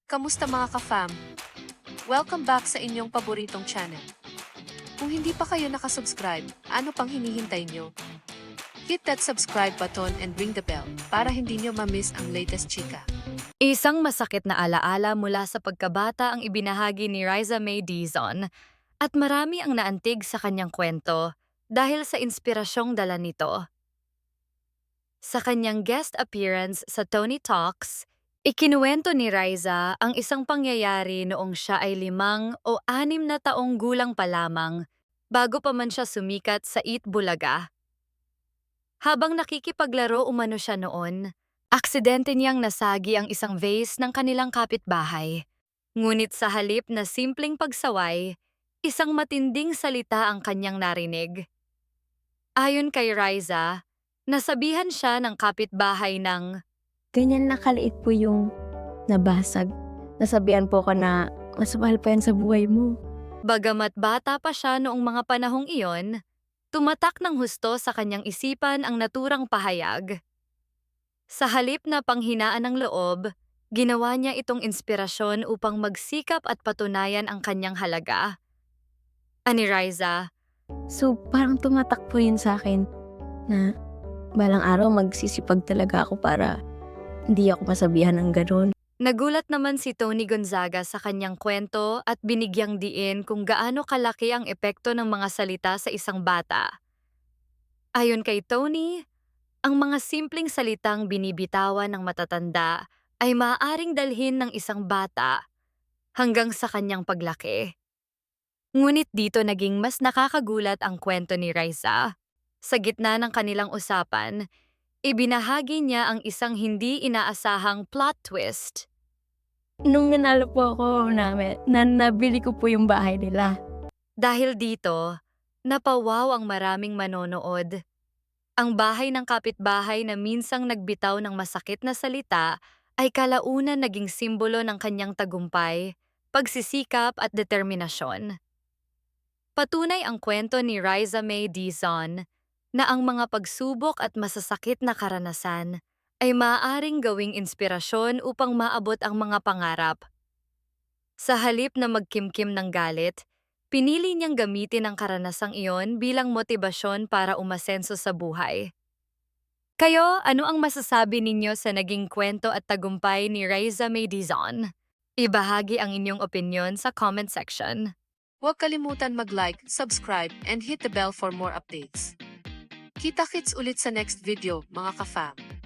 Kamusta mga ka-fam? Welcome back sa inyong paboritong channel. Kung hindi pa kayo nakasubscribe, ano pang hinihintay nyo? Hit that subscribe button and ring the bell para hindi nyo ma-miss ang latest chika. Isang masakit na alaala mula sa pagkabata ang ibinahagi ni Riza May Dizon at marami ang naantig sa kanyang kwento dahil sa inspirasyong dala nito. Sa kanyang guest appearance sa Tony Talks, ikinuwento ni Riza ang isang pangyayari noong siya ay 5 o 6 na taong gulang pa lamang bago pa man siya sumikat sa Eat Bulaga. Habang nakikipaglaro umano siya noon, aksidente niyang nasagi ang isang vase ng kanilang kapitbahay. Ngunit sa halip na simpleng pagsaway, isang matinding salita ang kanyang narinig. Ayon kay Riza, nasabihan siya ng kapitbahay ng Ganyan na kaliit po yung nabasag. Nasabihan po ko na mas mahal pa yan sa buhay mo. bagamat bata pa siya noong mga panahong iyon, tumatak ng husto sa kanyang isipan ang naturang pahayag. Sa halip na panghinaan ng loob, ginawa niya itong inspirasyon upang magsikap at patunayan ang kanyang halaga. Ani Riza, So parang tumatak po yun sa akin na balang araw magsisipag talaga ako para hindi ako masabihan ng ganun. nagulat naman si Tony Gonzaga sa kanyang kwento at binigyang diin kung gaano kalaki ang epekto ng mga salita sa isang bata. Ayon kay Tony, ang mga simpleng salitang binibitawan ng matatanda ay maaaring dalhin ng isang bata hanggang sa kanyang paglaki. Ngunit dito naging mas nakakagulat ang kwento ni Riza. Sa gitna ng kanilang usapan, ibinahagi niya ang isang hindi inaasahang plot twist. Nung nanalo po ako namin, nabili ko po yung bahay nila. Dahil dito, napawaw ang maraming manonood. Ang bahay ng kapitbahay na minsang nagbitaw ng masakit na salita ay kalaunan naging simbolo ng kanyang tagumpay, pagsisikap at determinasyon. Patunay ang kwento ni Riza May Dizon na ang mga pagsubok at masasakit na karanasan ay maaaring gawing inspirasyon upang maabot ang mga pangarap. Sa halip na magkimkim ng galit, pinili niyang gamitin ang karanasang iyon bilang motibasyon para umasenso sa buhay. Kayo, ano ang masasabi ninyo sa naging kwento at tagumpay ni Riza May Dizon? Ibahagi ang inyong opinyon sa comment section. Huwag kalimutan mag-like, subscribe, and hit the bell for more updates. Kita-kits ulit sa next video, mga ka-fam.